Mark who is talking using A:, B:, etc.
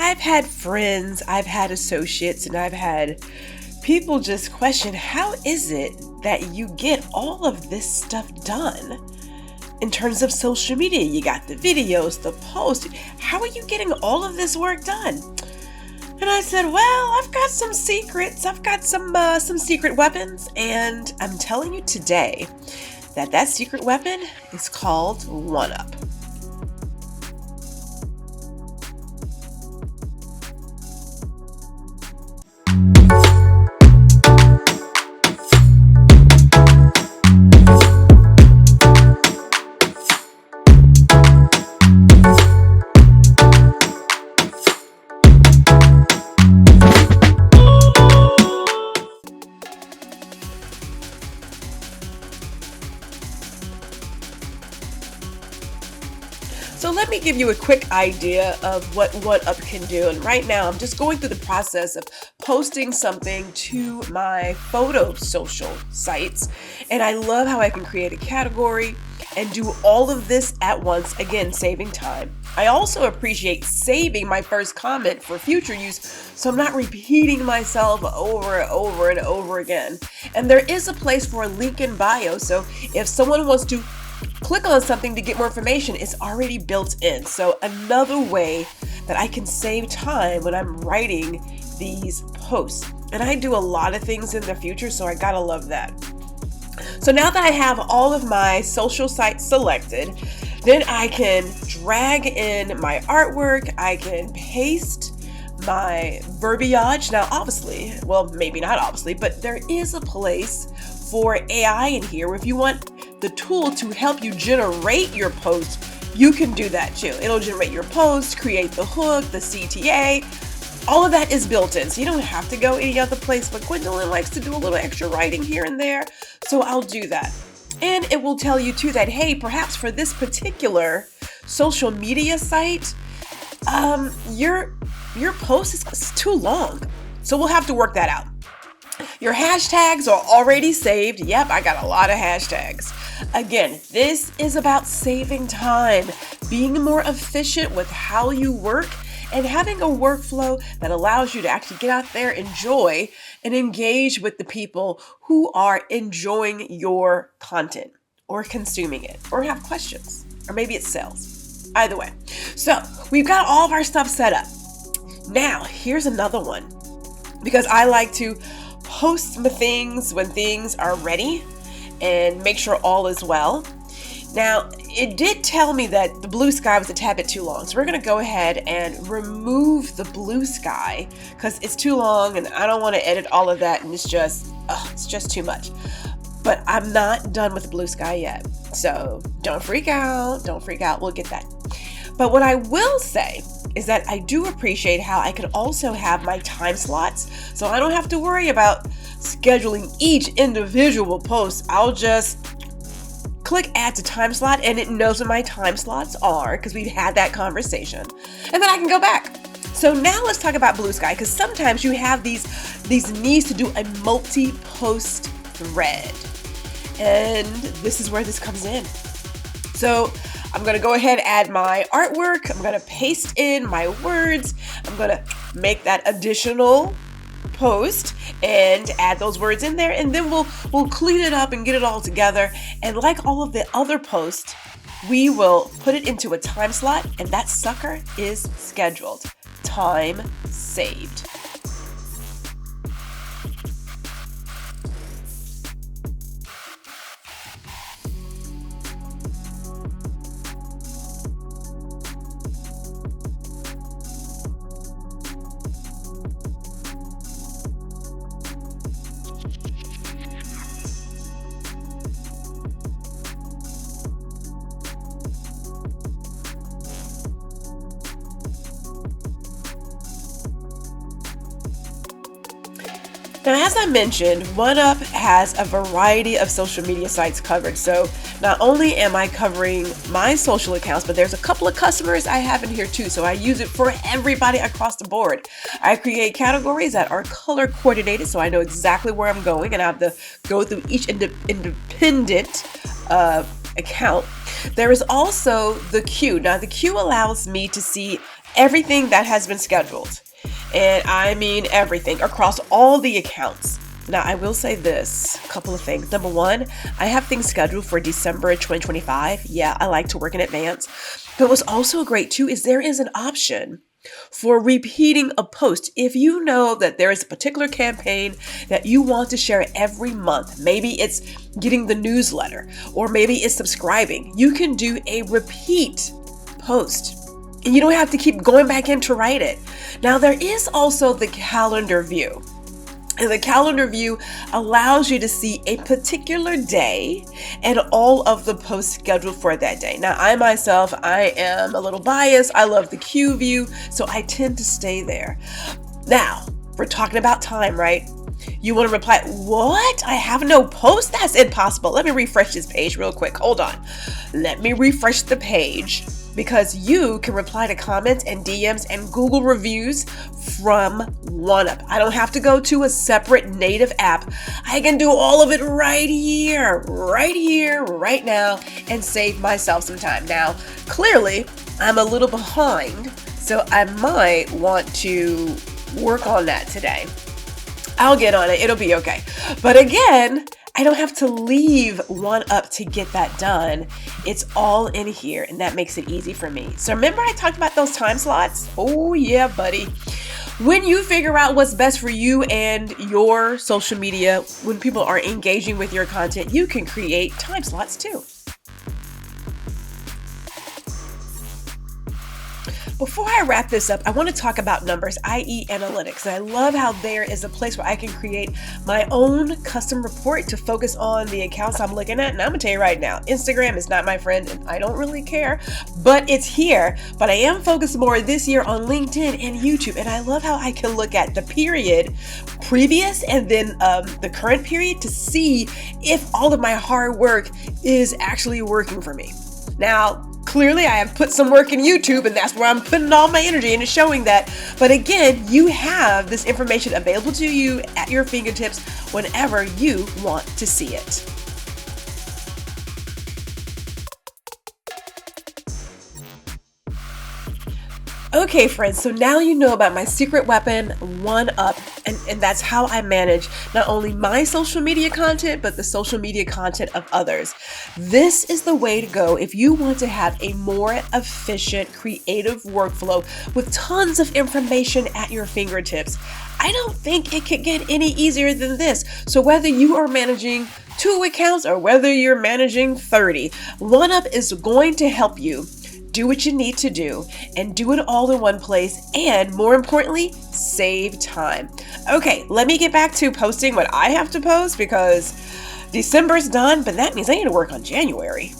A: I've had friends, I've had associates, and I've had people just question, how is it that you get all of this stuff done? In terms of social media, you got the videos, the posts. How are you getting all of this work done? And I said, well, I've got some secrets. I've got some secret weapons, and I'm telling you today that secret weapon is called OneUp. So let me give you a quick idea of what OneUp can do. And right now I'm just going through the process of posting something to my photo social sites. And I love how I can create a category and do all of this at once, again, saving time. I also appreciate saving my first comment for future use, so I'm not repeating myself over and over and over again. And there is a place for a link in bio, so if someone wants to click on something to get more information, it's already built in. So another way that I can save time when I'm writing these posts. And I do a lot of things in the future, so I gotta love that. So now that I have all of my social sites selected, then I can drag in my artwork, I can paste my verbiage. Now obviously, well maybe not obviously, but there is a place for AI in here. If you want the tool to help you generate your post, you can do that too. It'll generate your post, create the hook, the CTA, all of that is built in. So you don't have to go any other place, but Gwendolyn likes to do a little extra writing here and there. So I'll do that. And it will tell you too that, hey, perhaps for this particular social media site, your post is too long. So we'll have to work that out. Your hashtags are already saved. Yep, I got a lot of hashtags. Again, this is about saving time, being more efficient with how you work, and having a workflow that allows you to actually get out there, enjoy, and engage with the people who are enjoying your content or consuming it or have questions, or maybe it's sales. Either way. So we've got all of our stuff set up. Now, here's another one, because I like to post my things when things are ready and make sure all is well. Now, it did tell me that the BlueSky was a tad bit too long, so we're going to go ahead and remove the BlueSky because it's too long and I don't want to edit all of that, and it's just too much. But I'm not done with the BlueSky yet, so don't freak out, we'll get that. But what I will say is that I do appreciate how I can also have my time slots, so I don't have to worry about scheduling each individual post. I'll just click add to time slot and it knows what my time slots are because we've had that conversation, and then I can go back. So now let's talk about BlueSky, because sometimes you have these needs to do a multi-post thread, and this is where this comes in. So I'm going to go ahead and add my artwork. I'm going to paste in my words. I'm going to make that additional post and add those words in there, and then we'll clean it up and get it all together. And like all of the other posts, we will put it into a time slot, and that sucker is scheduled. Time saved. Now, as I mentioned, OneUp has a variety of social media sites covered. So not only am I covering my social accounts, but there's a couple of customers I have in here too. So I use it for everybody across the board. I create categories that are color coordinated, so I know exactly where I'm going, and I have to go through each independent account. There is also the queue. Now, the queue allows me to see everything that has been scheduled. And I mean everything across all the accounts. Now, I will say this, a couple of things. Number one, I have things scheduled for December 2025. Yeah, I like to work in advance. But what's also great too is there is an option for repeating a post. If you know that there is a particular campaign that you want to share every month, maybe it's getting the newsletter or maybe it's subscribing, you can do a repeat post. And you don't have to keep going back in to write it. Now, there is also the calendar view. And the calendar view allows you to see a particular day and all of the posts scheduled for that day. Now, I myself, I am a little biased. I love the Q view, so I tend to stay there. Now, we're talking about time, right? You want to reply, what? I have no post? That's impossible. Let me refresh this page real quick. Hold on. Let me refresh the page, because you can reply to comments and DMs and Google reviews from OneUp. I don't have to go to a separate native app. I can do all of it right here, right now, and save myself some time. Now, clearly, I'm a little behind, so I might want to work on that today. I'll get on it. It'll be okay. But again, I don't have to leave OneUp to get that done. It's all in here, and that makes it easy for me. So remember I talked about those time slots? Oh yeah, buddy. When you figure out what's best for you and your social media, when people are engaging with your content, you can create time slots too. Before I wrap this up, I want to talk about numbers, i.e. analytics. And I love how there is a place where I can create my own custom report to focus on the accounts I'm looking at. And I'm gonna tell you right now, Instagram is not my friend and I don't really care, but it's here. But I am focused more this year on LinkedIn and YouTube. And I love how I can look at the period previous and then the current period to see if all of my hard work is actually working for me. Now, clearly, I have put some work in YouTube, and that's where I'm putting all my energy into showing that. But again, you have this information available to you at your fingertips whenever you want to see it. Okay, friends, so now you know about my secret weapon, OneUp, and that's how I manage not only my social media content, but the social media content of others. This is the way to go if you want to have a more efficient, creative workflow with tons of information at your fingertips. I don't think it could get any easier than this. So whether you are managing 2 accounts or whether you're managing 30, OneUp is going to help you do what you need to do and do it all in one place, and more importantly, save time. Okay, let me get back to posting what I have to post because December's done, but that means I need to work on January.